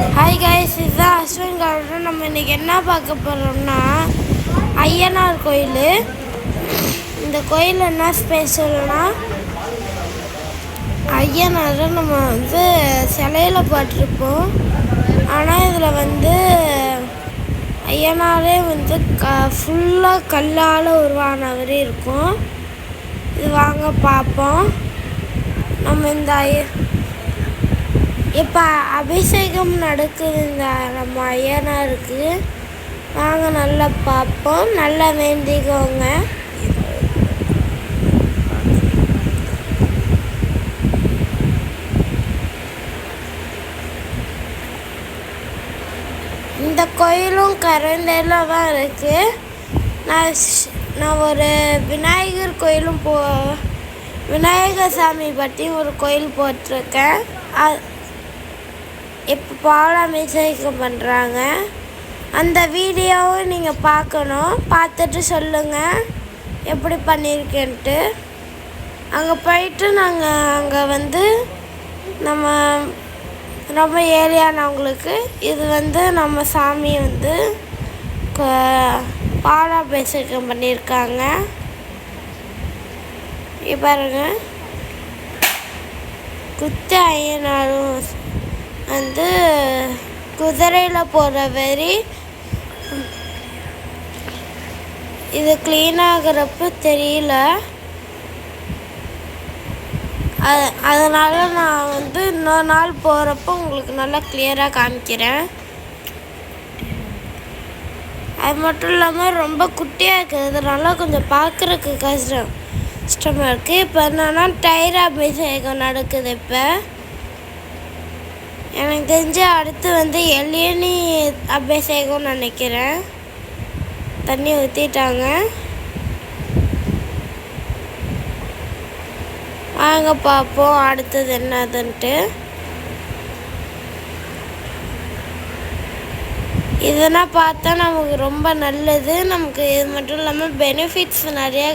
Hi guys, இதுதான் Ashwin garden. நம்ம இன்றைக்கி என்ன பார்க்க போகிறோம்னா ஐயனார் கோயில். இந்த கோயில் என்ன ஸ்பெஷல்னா, ஐயனாரை நம்ம சிலையில் பார்த்துருப்போம். ஆனால் இதில் ஐயனாரே ஃபுல்லாக கல்லால் உருவானவரே இருக்கும். இது வாங்க பார்ப்போம். நம்ம இப்போ அபிஷேகம் நடக்குது நம்ம ஐயனாருக்கு. வாங்க நல்லா பார்ப்போம், நல்லா வேண்டிக்கோங்க. இந்த கோயிலும் கரண்டையில் தான் இருக்குது. நான் ஒரு விநாயகர் கோயிலும் விநாயகர் சாமி பற்றி ஒரு கோயில் போட்டிருக்கேன். இப்போ பாலாபிஷேகம் பண்ணுறாங்க. அந்த வீடியோவை நீங்கள் பார்க்கணும். பார்த்துட்டு சொல்லுங்கள் எப்படி பண்ணியிருக்கேன்ட்டு. அங்கே போயிட்டு நாங்கள் அங்கே நம்ம ரொம்ப ஏரியானவங்களுக்கு இது நம்ம சாமி பாலாபிஷேகம் பண்ணியிருக்காங்க. பாருங்க, குத்து ஐயனாரும் குதிரையில் போகிற வரி இது க்ளீன் ஆகிறப்ப தெரியல. அதனால் நான் இன்னொரு நாள் போகிறப்போ உங்களுக்கு நல்லா கிளியராக காமிக்கிறேன். அது மட்டும் இல்லாமல் ரொம்ப குட்டியாக இருக்கிறதுனால கொஞ்சம் பார்க்குறதுக்கு கஷ்டமாக இருக்குது. இப்போ என்னன்னா டயர் அபிஷேகம் நடக்குது. இப்போ எனக்கு தெரிஞ்சு அடுத்து எளியனி அபிஷேகம்னு நினைக்கிறேன். தண்ணி ஊற்றிட்டாங்க. வாங்க பார்ப்போம் அடுத்தது என்னதுன்ட்டு. இதெல்லாம் பார்த்தா நமக்கு ரொம்ப நல்லது. நமக்கு இது மட்டும் இல்லாமல் பெனிஃபிட்ஸ் நிறையா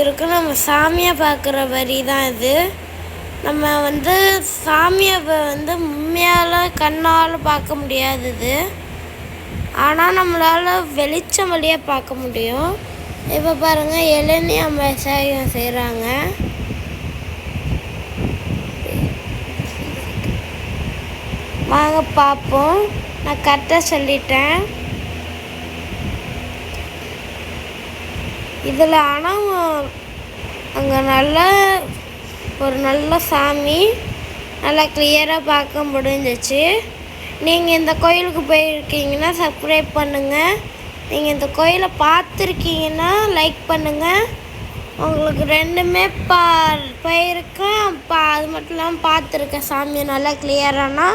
இருக்குது. நம்ம சாமியை பார்க்குற வரி தான் இது. நம்ம சாமியை உண்மையால் கண்ணால் பார்க்க முடியாதது, ஆனால் நம்மளால் வெளிச்சம் வழியாக பார்க்க முடியும். இப்போ பாருங்கள், இளநீ அபிஷேகம் செய்கிறாங்க. வாங்க பார்ப்போம். நான் கரெக்டாக சொல்லிட்டேன். இதில் ஆனால் அங்கே ஒரு நல்ல சாமி நல்லா கிளியராக பார்க்க முடிஞ்சிச்சு. நீங்கள் இந்த கோயிலுக்கு போயிருக்கீங்கன்னா சப்ஸ்கிரைப் பண்ணுங்கள். நீங்கள் இந்த கோயிலை பார்த்துருக்கீங்கன்னா லைக் பண்ணுங்கள். உங்களுக்கு ரெண்டுமே போயிருக்கேன், அது மட்டும் இல்லாமல் பார்த்துருக்கேன் சாமியை நல்லா கிளியரானா.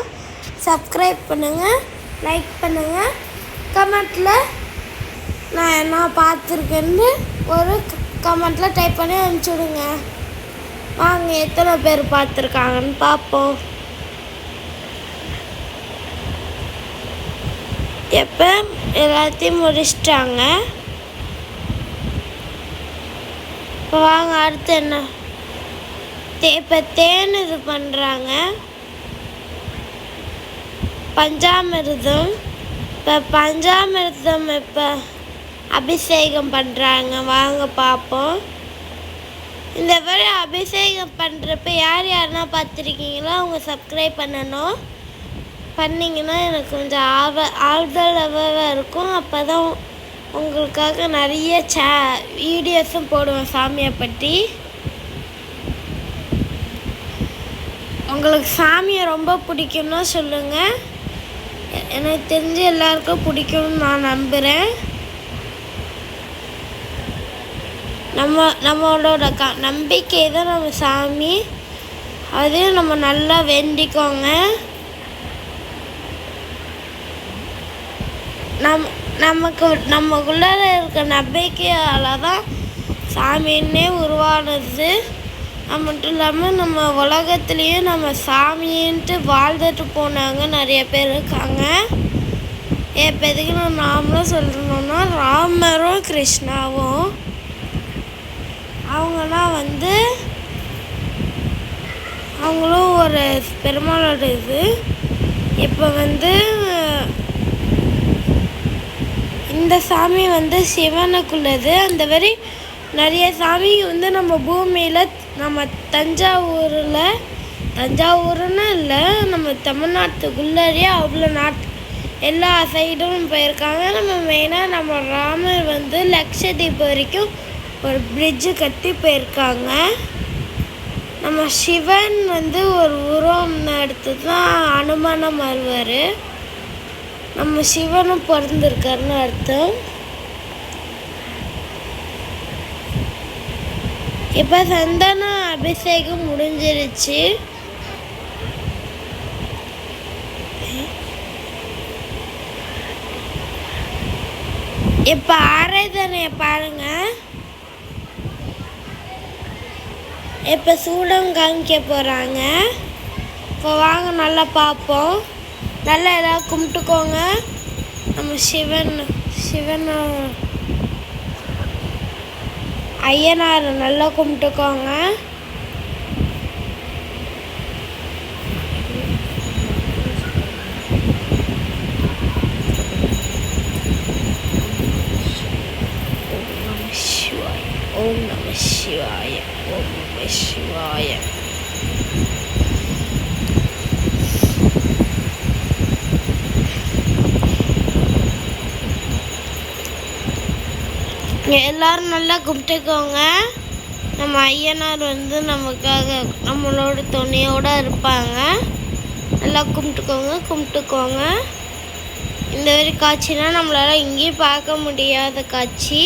சப்ஸ்கிரைப் பண்ணுங்கள், லைக் பண்ணுங்கள், கமெண்ட்டில் நான் என்ன பார்த்துருக்கேன்னு ஒரு கமெண்ட்டில் டைப் பண்ணி அனுப்பிச்சுடுங்க. வாங்க எத்தனை பேர் பார்த்துருக்காங்கன்னு பார்ப்போம். எப்போ எல்லாத்தையும் முடிச்சிட்டாங்க. இப்போ வாங்க அடுத்து என்ன, இப்போ தேன் இது பண்ணுறாங்க, பஞ்சாமிர்தம். இப்போ பஞ்சாமிர்தம் இப்போ அபிஷேகம் பண்ணுறாங்க. வாங்க பார்ப்போம். இந்த மாதிரி அபிஷேகம் பண்ணுறப்ப யாருன்னா பார்த்துருக்கீங்களோ அவங்க சப்ஸ்கிரைப் பண்ணணும். பண்ணிங்கன்னா எனக்கு கொஞ்சம் ஆறுதலாக இருக்கும். அப்போ தான் உங்களுக்காக நிறைய வீடியோஸும் போடுவேன் சாமியை பற்றி. உங்களுக்கு சாமியை ரொம்ப பிடிக்கும்னா சொல்லுங்கள். எனக்கு தெரிஞ்சு எல்லாருக்கும் பிடிக்கும்னு நான் நம்புகிறேன். நம்மளோட நம்பிக்கை தான் நம்ம சாமி. அதையும் நம்ம நல்லா வேண்டிக்கோங்க. நமக்குள்ளே இருக்க நம்பிக்கையால் தான் சாமின்னே உருவானது. அது மட்டும் இல்லாமல் நம்ம உலகத்துலேயும் நம்ம சாமின்ட்டு வாழ்ந்துட்டு போனாங்க நிறைய பேர் இருக்காங்க. இப்போ எதுக்கு நாமளும் சொல்லணும்னா, ராமரும் கிருஷ்ணாவும் அவங்களாம் அவங்களும் ஒரு பெருமாளோட இது. இப்போ வந்து இந்த சாமி வந்து சிவனுக்குள்ளது. அந்த மாதிரி நிறைய சாமி வந்து நம்ம பூமியில் நம்ம தஞ்சாவூர்னு இல்லை, நம்ம தமிழ்நாட்டுக்குள்ளேயே அவ்வளோ எல்லா சைடும் போயிருக்காங்க. நம்ம மெயினாக நம்ம ராமர் வந்து லக்ஷதீப் வரைக்கும் ஒரு பிரிட்ஜு கட்டி போயிருக்காங்க. நம்ம சிவன் வந்து ஒரு உருவம் எடுத்து தான் அனுமானம் வருவார். நம்ம சிவனும் பிறந்திருக்காருன்னு அர்த்தம். இப்போ சந்தன அபிஷேகம் முடிஞ்சிருச்சு. இப்போ ஆராதனையை பாருங்க. இப்போ சூடம் காமிக்க போகிறாங்க. இப்போ வாங்க நல்லா பார்ப்போம். நல்லா எதாவது கும்பிட்டுக்கோங்க. நம்ம சிவன் ஐயனார் நல்லா கும்பிட்டுக்கோங்க. ஓம் நம சிவாய, ஓம் நம சிவாய. எல்லாரும் நல்லா கும்பிட்டுக்கோங்க. நம்ம ஐயனார் வந்து நமக்காக நம்மளோட துணையோடு இருப்பாங்க. நல்லா கும்பிட்டுக்கோங்க. இந்த மாதிரி காட்சினா நம்மளால் இங்கேயும் பார்க்க முடியாத காட்சி.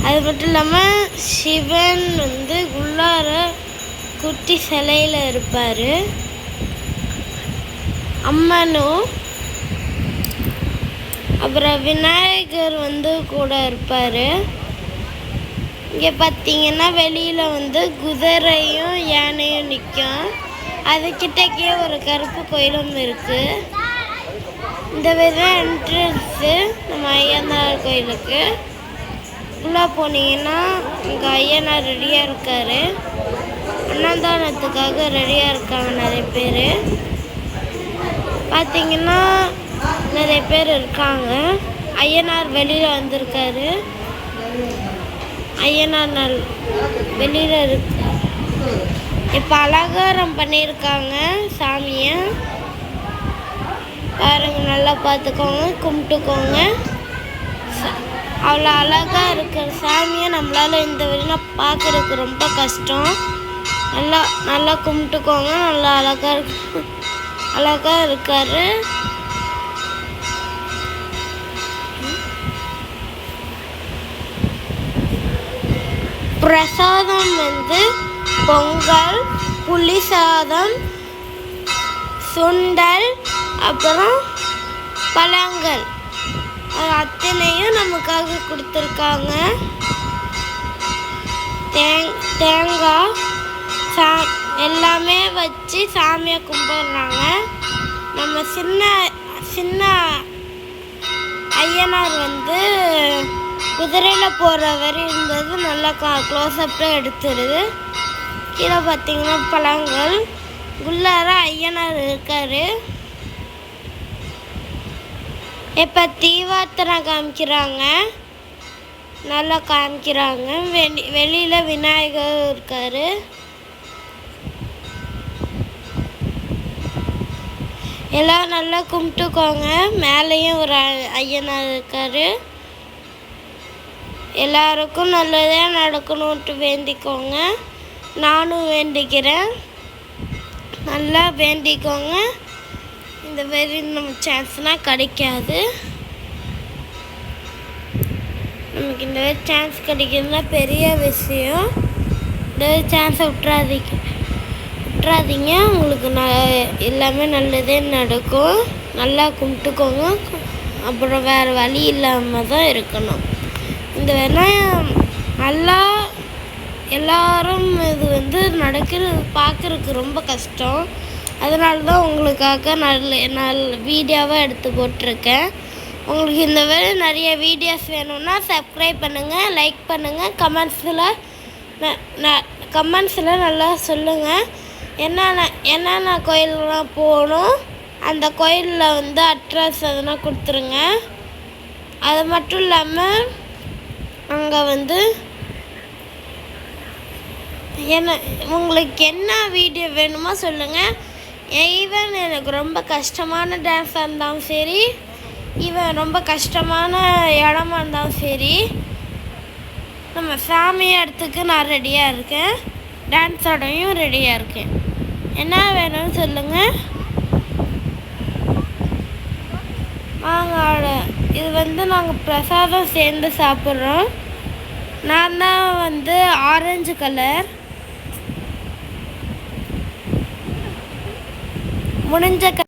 அது மட்டும் இல்லாமல் சிவன் வந்து உள்ளார குட்டி சிலையில் இருப்பார். அம்மனும் அப்புறம் விநாயகர் வந்து கூட இருப்பார். இங்கே பார்த்தீங்கன்னா வெளியில் வந்து குதிரையும் யானையும் நிற்கும். அதுக்கிட்டக்கே ஒரு கருப்பு கோயிலும் இருக்குது. இந்த வேறு என்ட்ரன்ஸு நம்ம ஐயனார் கோயிலுக்கு. உள்ளே போனீங்கன்னா இங்கே ஐயனார் ரெடியாக இருக்கார். அன்னதானத்துக்காக ரெடியாக இருக்காங்க நிறைய பேர். பார்த்தீங்கன்னா நிறைய பேர் இருக்காங்க. ஐயனார் வெளியில் வந்திருக்காரு. ஐயனார் வெளியில் இருக்கு. இப்போ அலங்காரம் பண்ணியிருக்காங்க சாமியை. பாருங்க, நல்லா பார்த்துக்கோங்க, கும்பிட்டுக்கோங்க. அவ்வளோ அழகாக இருக்கிற சாமியை நம்மளால் இந்த வரையும் பார்க்குறதுக்கு ரொம்ப கஷ்டம். நல்லா கும்பிட்டுக்கோங்க. நல்லா அழகாக இருக்கார். பிரசாதம் வந்து பொங்கல், புளி சாதம், சுண்டல், அப்புறம் பழங்கள் அத்தனையும் நமக்காக கொடுத்துருக்காங்க. தேங்காய் எல்லாமே வச்சு சாமியை கும்பிட்றாங்க. நம்ம சின்ன ஐயனார் வந்து குதிரையில் போகிற வரை இருந்தது நல்லா க்ளோஸ்அப்பில் எடுத்துருது. கீழே பார்த்தீங்கன்னா பழங்கள். உள்ளார ஐயனார் இருக்கார். இப்போ தீவாத்திரம் காமிக்கிறாங்க. நல்லா காமிக்கிறாங்க. வெளியில் விநாயகர் இருக்கார். எல்லாம் நல்லா கும்பிட்டுக்கோங்க. மேலேயும் ஒரு ஐயனார் இருக்கார். எல்லாருக்கும் நல்லதே நடக்கணுன்ட்டு வேண்டிக்கோங்க. நானும் வேண்டிக்கிறேன். நல்லா வேண்டிக்கோங்க. இந்த மாதிரி நம்ம சான்ஸ்னால் கிடைக்காது. நமக்கு இந்த மாதிரி சான்ஸ் கிடைக்கிறதுனா பெரிய விஷயம். இந்த மாதிரி சான்ஸை விட்டுறாதீங்க. உங்களுக்கு எல்லாமே நல்லதே நடக்கும். நல்லா கும்பிட்டுக்கோங்க. அப்புறம் வேறு வழி இல்லாமல் தான் இருக்கணும். இந்த வேணால் நல்லா எல்லாரும் இது வந்து நடக்கிறது பார்க்குறதுக்கு ரொம்ப கஷ்டம். அதனால தான் உங்களுக்காக நல்ல வீடியோவாக எடுத்து போட்டிருக்கேன். உங்களுக்கு இந்த மாதிரி நிறைய வீடியோஸ் வேணும்னா சப்ஸ்கிரைப் பண்ணுங்கள், லைக் பண்ணுங்கள், கமெண்ட்ஸில் நல்லா சொல்லுங்கள். என்னென்ன கோயிலெலாம் போகணும், அந்த கோயிலில் வந்து அட்ரஸ் அதெல்லாம் கொடுத்துருங்க. அது மட்டும் இல்லாமல் அங்கே வந்து உங்களுக்கு என்ன வீடியோ வேணுமோ சொல்லுங்கள். ஈவன் எனக்கு ரொம்ப கஷ்டமான டான்ஸாக இருந்தாலும் சரி, ரொம்ப கஷ்டமான இடமா இருந்தாலும் சரி, நம்ம சாமி இடத்துக்கு நான் ரெடியாக இருக்கேன். டான்ஸோடையும் ரெடியாக இருக்கேன். என்ன வேணும்னு சொல்லுங்கள். இது வந்து நாங்கள் பிரசாதம் சேர்ந்து சாப்பிட்றோம். நான் தான் வந்து ஆரஞ்சு கலர் முடிஞ்ச